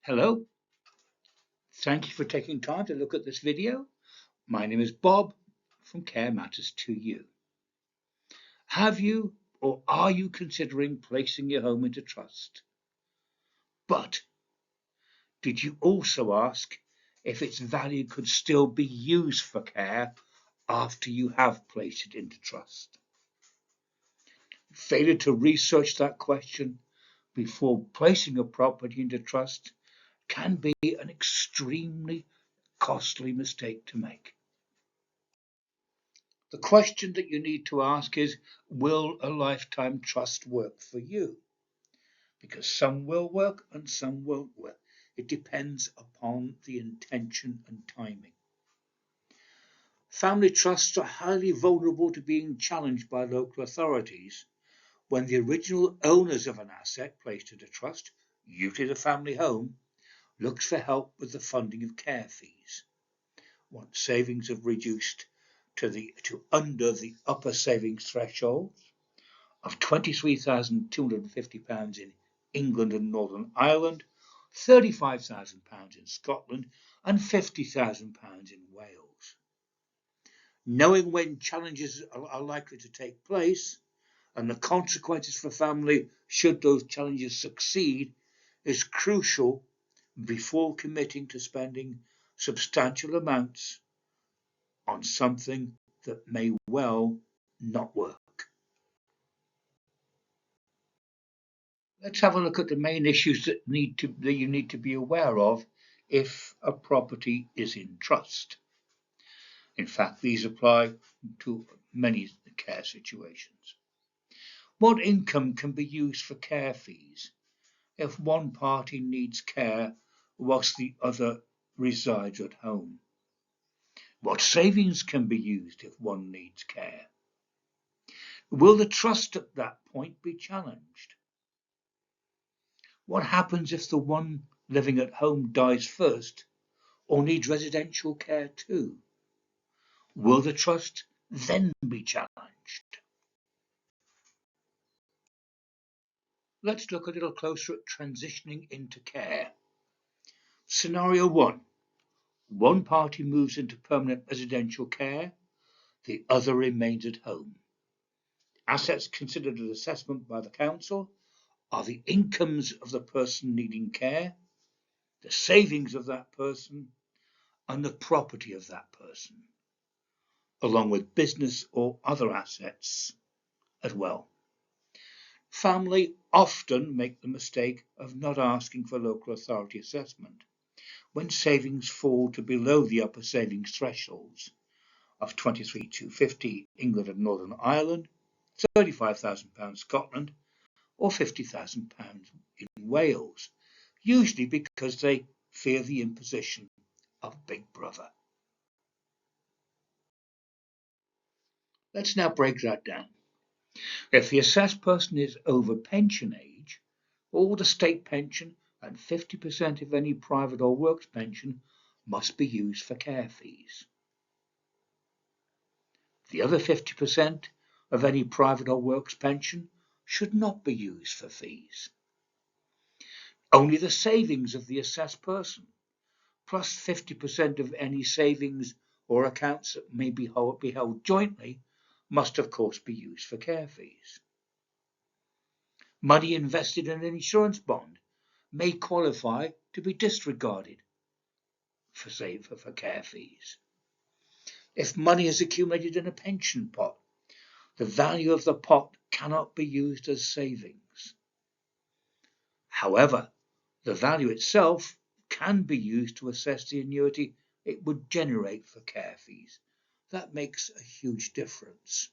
Hello, thank you for taking time to look at this video. My name is Bob from Care Matters to You. Have you or are you considering placing your home into trust? But did you also ask if its value could still be used for care after you have placed it into trust? Failure to research that question before placing a property into trust can be an extremely costly mistake to make. The question that you need to ask is, will a lifetime trust work for you? Because some will work and some won't work. It depends upon the intention and timing. Family trusts are highly vulnerable to being challenged by local authorities when the original owners of an asset placed into trust, usually the family home, looks for help with the funding of care fees. Once savings have reduced to under the upper savings threshold of £23,250 in England and Northern Ireland, £35,000 in Scotland, and £50,000 in Wales. Knowing when challenges are likely to take place and the consequences for family should those challenges succeed is crucial before committing to spending substantial amounts on something that may well not work. Let's have a look at the main issues that you need to be aware of if a property is in trust. In fact, these apply to many care situations. What income can be used for care fees if one party needs care whilst the other resides at home? What savings can be used if one needs care? Will the trust at that point be challenged? What happens if the one living at home dies first or needs residential care too? Will the trust then be challenged? Let's look a little closer at transitioning into care. Scenario 1. One party moves into permanent residential care, the other remains at home. Assets considered as assessment by the council are the incomes of the person needing care, the savings of that person, and the property of that person, along with business or other assets as well. Family often make the mistake of not asking for local authority assessment when savings fall to below the upper savings thresholds of 23,250 England and Northern Ireland, £35,000 Scotland, or £50,000 in Wales, usually because they fear the imposition of Big Brother. Let's now break that down. If the assessed person is over pension age, all the state pension and 50% of any private or works pension must be used for care fees. The other 50% of any private or works pension should not be used for fees. Only the savings of the assessed person, plus 50% of any savings or accounts that may be held jointly, must of course be used for care fees. Money invested in an insurance bond may qualify to be disregarded for care fees. If money is accumulated in a pension pot, the value of the pot cannot be used as savings. However, the value itself can be used to assess the annuity it would generate for care fees. That makes a huge difference.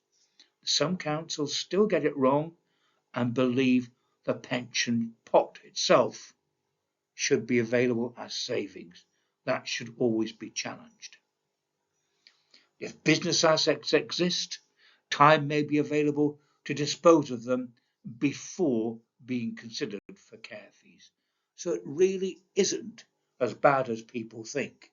Some councils still get it wrong and believe the pension pot itself should be available as savings. That should always be challenged. If business assets exist, time may be available to dispose of them before being considered for care fees. So it really isn't as bad as people think.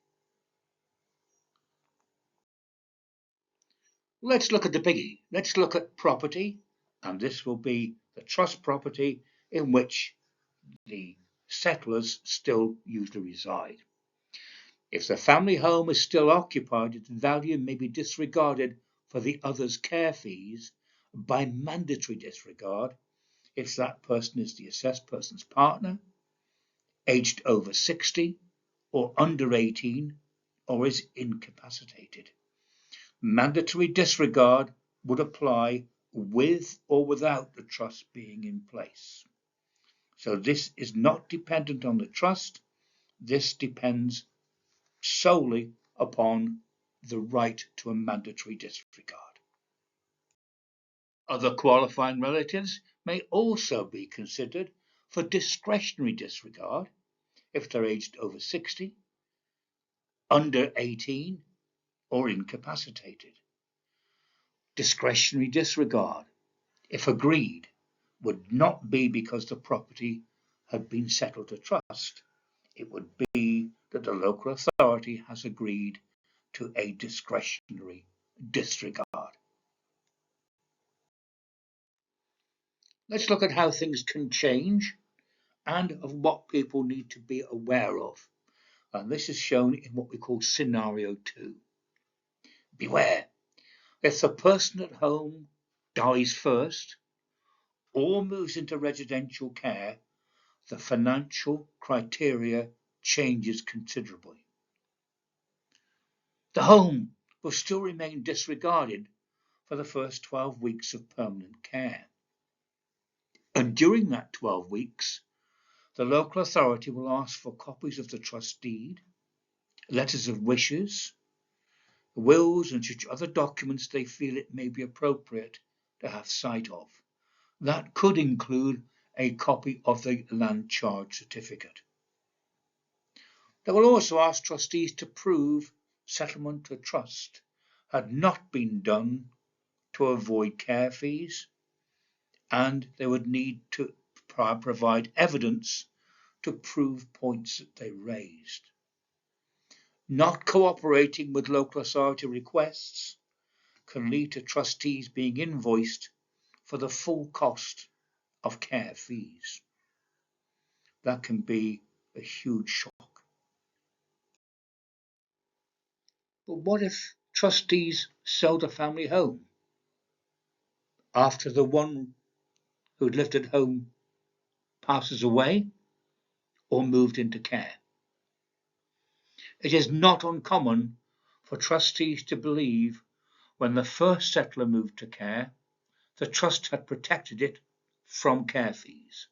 Let's look at the biggie. Let's look at property, and this will be the trust property in which the settlers still usually reside. If the family home is still occupied, its value may be disregarded for the other's care fees by mandatory disregard if that person is the assessed person's partner, aged over 60, or under 18, or is incapacitated. Mandatory disregard would apply with or without the trust being in place. So this is not dependent on the trust. This depends solely upon the right to a mandatory disregard. Other qualifying relatives may also be considered for discretionary disregard if they're aged over 60, under 18, or incapacitated. Discretionary disregard, if agreed, would not be because the property had been settled to trust. It would be that the local authority has agreed to a discretionary disregard. Let's look at how things can change and of what people need to be aware of. And this is shown in what we call scenario 2. Beware, if the person at home dies first or moves into residential care, the financial criteria changes considerably. The home will still remain disregarded for the first 12 weeks of permanent care. And during that 12 weeks, the local authority will ask for copies of the trust deed, letters of wishes, wills, and such other documents they feel it may be appropriate to have sight of. That could include a copy of the land charge certificate. They will also ask trustees to prove settlement to trust had not been done to avoid care fees, and they would need to provide evidence to prove points that they raised. Not cooperating with local authority requests can lead to trustees being invoiced for the full cost of care fees. That can be a huge shock. But what if trustees sold a family home after the one who'd lived at home passes away or moved into care? It is not uncommon for trustees to believe when the first settler moved to care, the trust had protected it from care fees,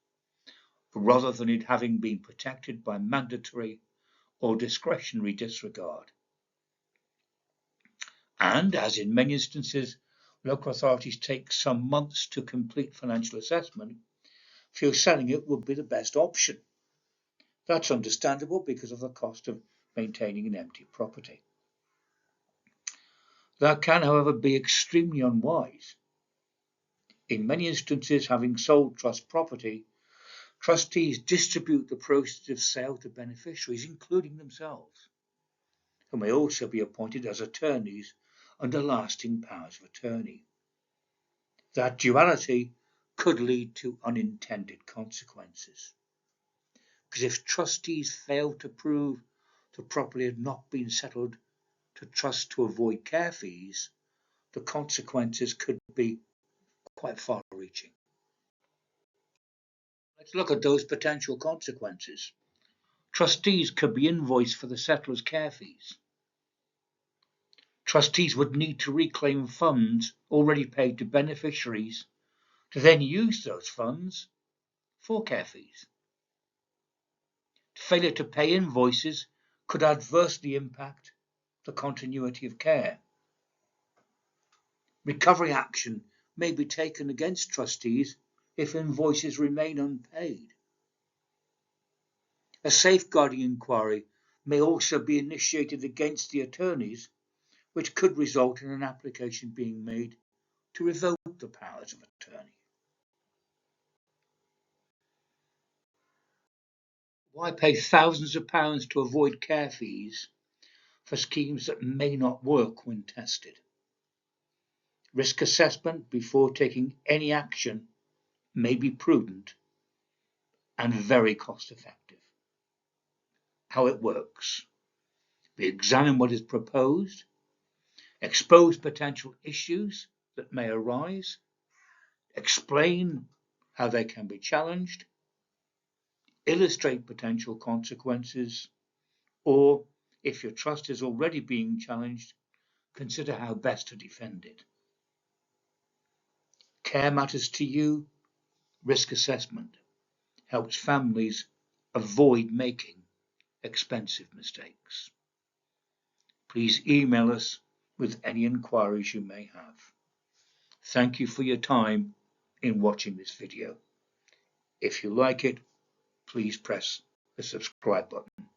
rather than it having been protected by mandatory or discretionary disregard. And, as in many instances, local authorities take some months to complete financial assessment, feel selling it would be the best option. That's understandable because of the cost of maintaining an empty property. That can, however, be extremely unwise. In many instances, having sold trust property, trustees distribute the proceeds of sale to beneficiaries, including themselves, who may also be appointed as attorneys under lasting powers of attorney. That duality could lead to unintended consequences. Because if trustees fail to prove the property had not been settled to trust to avoid care fees, the consequences could be quite far-reaching. Let's look at those potential consequences. Trustees could be invoiced for the settler's care fees. Trustees would need to reclaim funds already paid to beneficiaries to then use those funds for care fees. Failure to pay invoices could adversely impact the continuity of care. Recovery action may be taken against trustees if invoices remain unpaid. A safeguarding inquiry may also be initiated against the attorneys, which could result in an application being made to revoke the powers of attorney. Why pay thousands of pounds to avoid care fees for schemes that may not work when tested? Risk assessment before taking any action may be prudent and very cost effective. how it works. We examine what is proposed, expose potential issues that may arise, explain how they can be challenged, illustrate potential consequences, or, if your trust is already being challenged, consider how best to defend it. Care matters to you. Risk assessment helps families avoid making expensive mistakes. Please email us with any inquiries you may have. Thank you for your time in watching this video. If you like it, please press the subscribe button.